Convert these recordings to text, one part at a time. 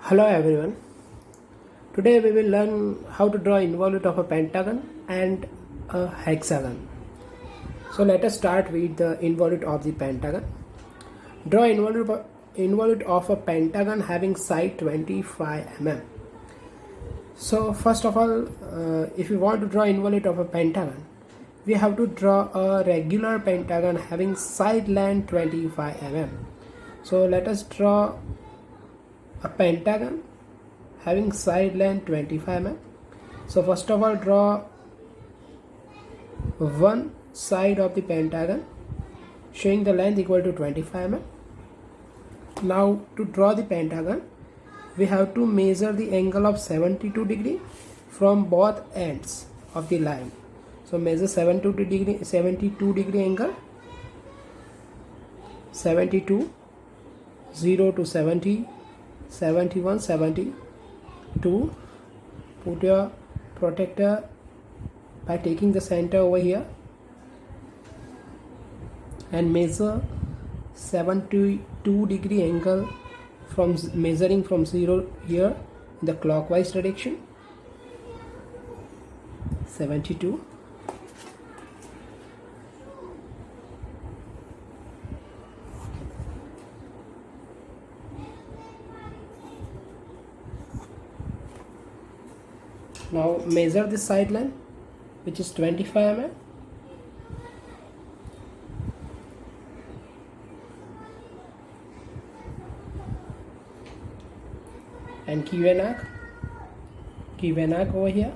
Hello everyone. Today we will learn how to draw involute of a pentagon and a hexagon. So let us start with the involute of the pentagon. Draw involute of a pentagon having side 25 mm. So first of all, if you want to draw involute of a pentagon, we have to draw a regular pentagon having side length 25 mm. So let us draw a pentagon having side length 25 mm. So first of all, draw one side of the pentagon showing the length equal to 25 mm. Now to draw the pentagon, we have to measure the angle of 72 degree from both ends of the line. So measure 72 degree angle, 72, 0 to 70, 71, 72. Put your protractor by taking the center over here and measure 72 degree angle from measuring from 0 here in the clockwise direction. 72. Now measure the side line, which is 25 mm. And give an arc over here,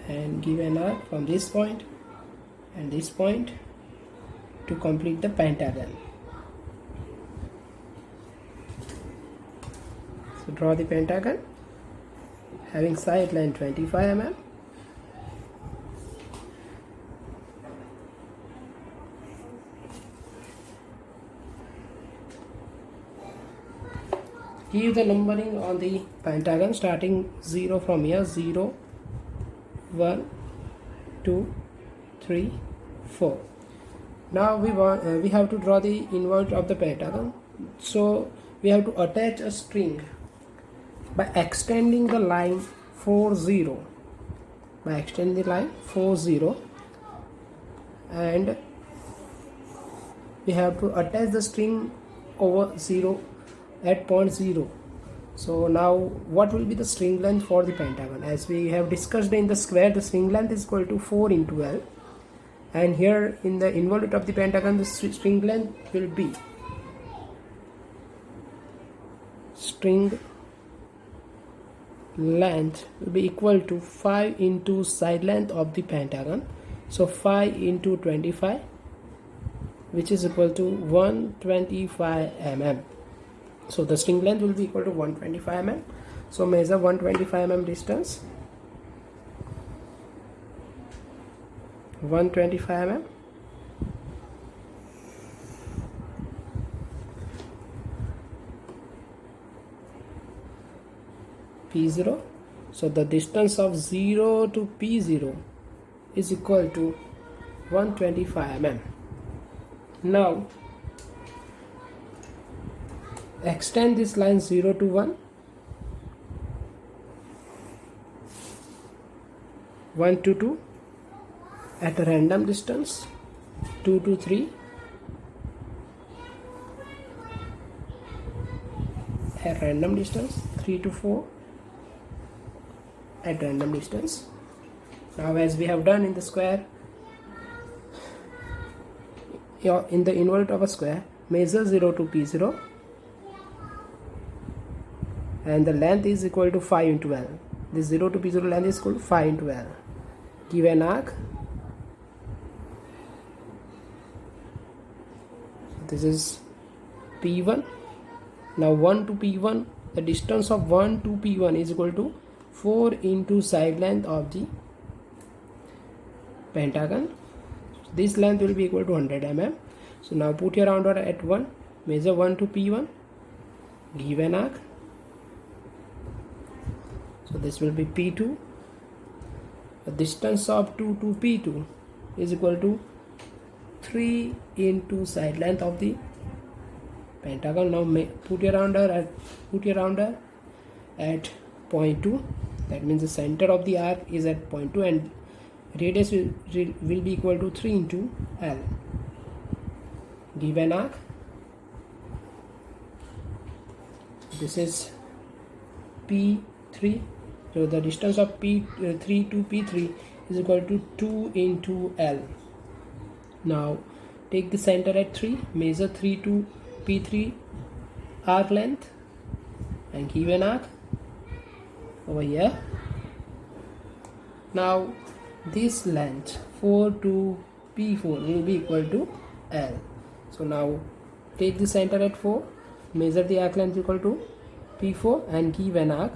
and give an arc from this point and this point to complete the pentagon. So draw the pentagon having side line 25 mm. Give the numbering on the pentagon starting 0 from here, 0, 1, 2, 3, 4. Now we have to draw the involute of the pentagon. So we have to attach a string by extending the line 40. By extending the line 40, and we have to attach the string over 0 at point 0. So now what will be the string length for the pentagon? As we have discussed in the square, the string length is equal to 4 into L, and here in the involute of the pentagon the string length will be equal to 5 into side length of the pentagon. So 5 into 25, which is equal to 125 mm. So the string length will be equal to 125 mm. So measure 125 mm distance. 125 mm. P0. So the distance of 0 to P0 is equal to 125 mm. Now extend this line 0 to 1, 1 to 2 at a random distance, 2 to 3 at random distance, 3 to 4 at random distance. Now as we have done in the square, in the involute of a square, measure 0 to P0, and the length is equal to 5 into L. This 0 to P0 length is equal to 5 into L. Give an arc. This is P1. Now 1 to P1, the distance of 1 to P1 is equal to 4 into side length of the pentagon. This length will be equal to 100 mm. So now put your round at 1, measure 1 to P1, give an arc. So this will be P2. The distance of 2 to P2 is equal to 3 into side length of the pentagon. Now put your rounder at point 2. That means the center of the arc is at point 2 and radius will be equal to 3 into L. Give an arc. This is P3. So the distance of P3 to P3 is equal to 2 into L. Now take the center at 3, measure 3 to P3 arc length and give an arc over here. Now this length 4 to P4 will be equal to L. So now take the center at 4, measure the arc length equal to P4 and give an arc.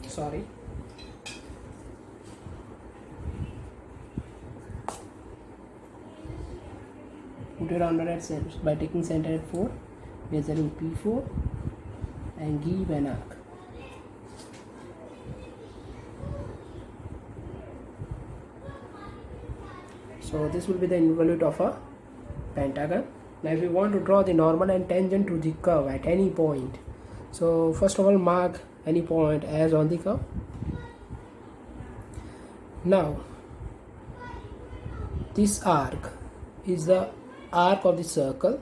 Sorry. Put your rounder at center by taking center at 4, measuring P4 and give an arc. So this will be the involute of a pentagon. Now if you want to draw the normal and tangent to the curve at any point, so first of all mark any point as on the curve. Now this arc is the arc of the circle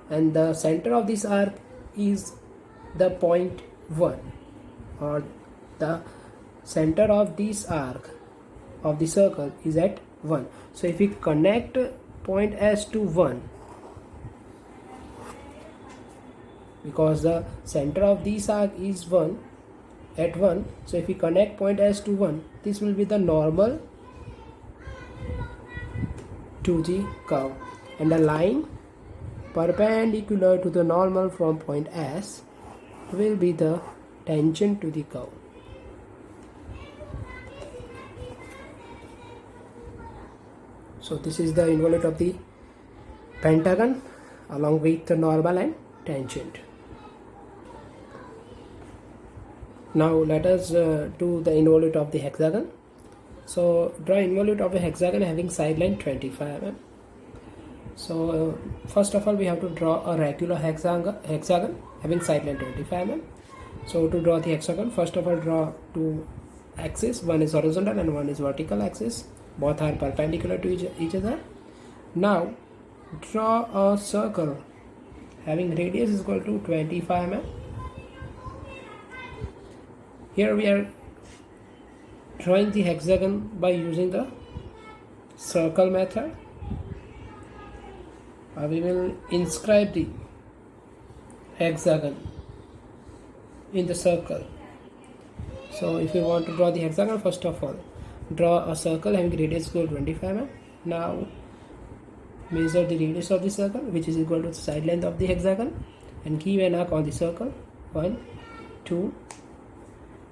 and the center of this arc is the point 1, or the center of this arc of the circle is at 1. So if we connect point S to 1, because the center of this arc is 1 at 1, so if we connect point S to 1, this will be the normal to the curve, and the line perpendicular to the normal from point S will be the tangent to the curve. So this is the involute of the pentagon along with the normal and tangent. Now let us do the involute of the hexagon. So draw involute of a hexagon having side line 25 mm. So first of all we have to draw a regular hexagon having side line 25 mm. So to draw the hexagon, first of all draw two axes, one is horizontal and one is vertical axis. Both are perpendicular to each other. Now draw a circle having radius is equal to 25 mm. Here we are drawing the hexagon by using the circle method. We will inscribe the hexagon in the circle. So if you want to draw the hexagon, first of all draw a circle having radius equal to 25 mm. Now measure the radius of the circle, which is equal to the side length of the hexagon, and give an arc on the circle. 1, 2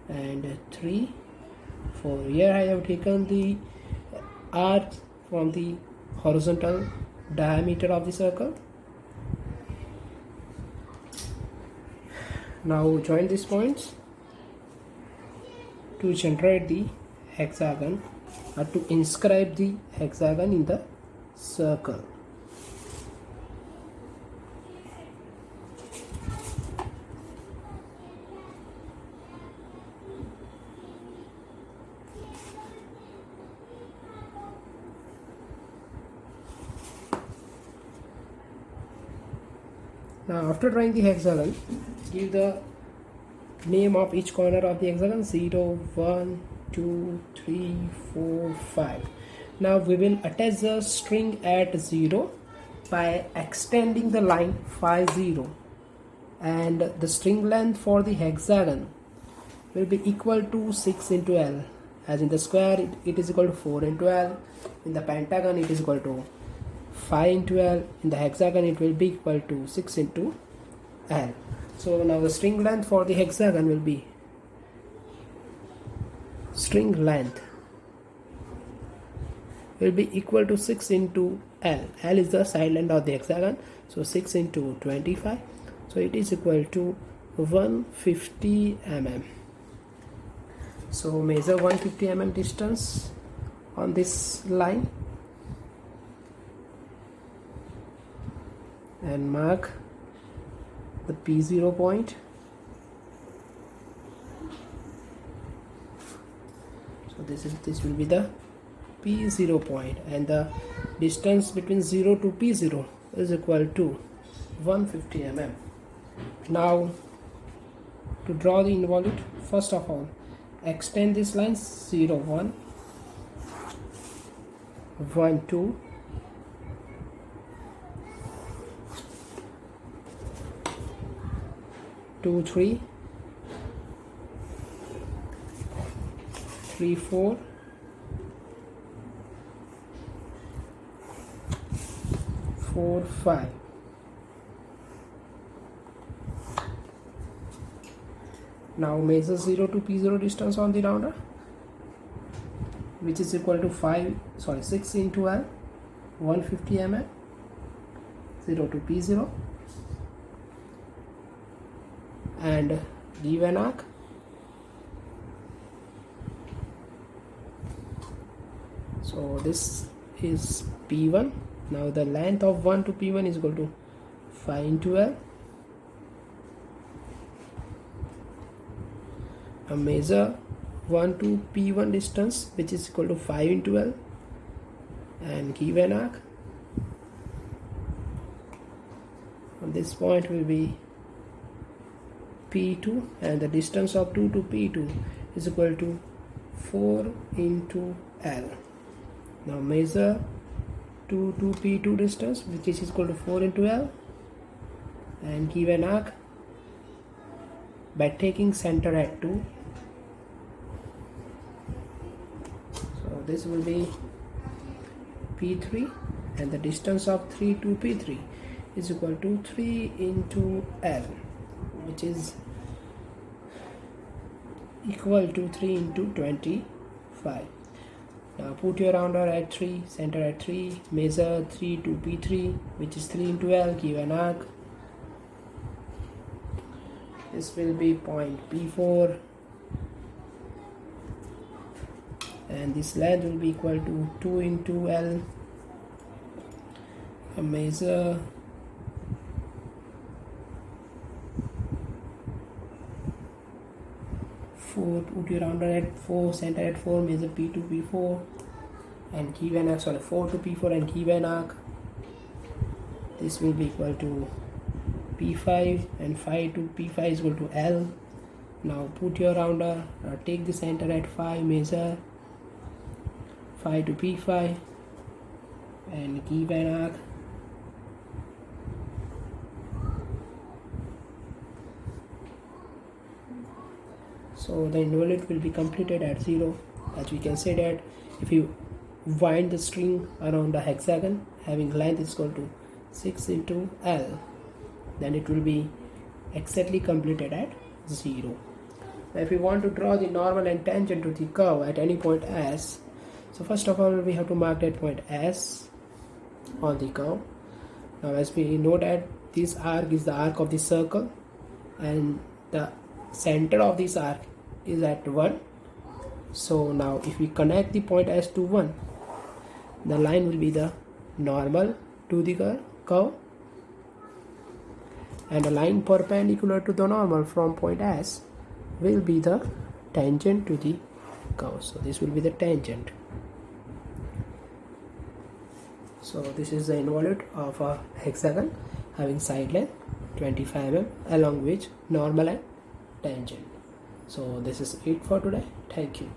and 3, 4. Here I have taken the arc from the horizontal diameter of the circle. Now join these points to generate the hexagon, or to inscribe the hexagon in the circle. Now after drawing the hexagon, give the name of each corner of the hexagon: 0, 1, 2, 3, 4, 5. Now we will attach the string at 0 by extending the line 5, 0, and the string length for the hexagon will be equal to 6 into L. As in the square it is equal to 4 into L, in the pentagon it is equal to 5 into L, in the hexagon it will be equal to 6 into L. So now the string length for the hexagon will be equal to 6 into L. L is the side length of the hexagon, so 6 into 25. So so it is equal to 150 mm. So measure 150 mm distance on this line and mark the P0 point. So this will be the P0 point, and the distance between 0 to P0 is equal to 150 mm. Now to draw the involute, first of all extend this line 0 1 1 2 2 3 3 4 4 5. Now measure 0 to P0 distance on the rounder, which is equal to 6 into L, 150 mm, 0 to P0, and give an arc. So this is P1. Now the length of 1 to P1 is equal to 5 into L. Now measure 1 to P1 distance, which is equal to 5 into L, and give an arc. On this point will be P2, and the distance of 2 to P2 is equal to 4 into L. Now measure 2 to P2 distance, which is equal to 4 into L, and give an arc by taking center at 2. So this will be P3, and the distance of 3 to P3 is equal to 3 into L, which is equal to 3 into 25. Now put your rounder at 3, center at 3, measure 3 to P3, which is 3 into L, give an arc. This will be point P4, and this length will be equal to 2 into L. Measure 4, put your rounder at 4, center at 4, measure P to P4 and give an arc, 4 to P4 and give an arc. This will be equal to P5, and 5 to P5 is equal to L. Now put your rounder, take the center at 5, measure 5 to P5 and give an arc. So the involute will be completed at 0. As we can say that if you wind the string around the hexagon having length is equal to 6 into L, then it will be exactly completed at 0. Now if we want to draw the normal and tangent to the curve at any point S, so first of all we have to mark that point S on the curve. Now as we know that this arc is the arc of the circle, and the center of this arc is at 1. So now if we connect the point S to 1, the line will be the normal to the curve, and a line perpendicular to the normal from point S will be the tangent to the curve. So this will be the tangent. So this is the involute of a hexagon having side length 25 mm, along which normal and tangent. So this is it for today. Thank you.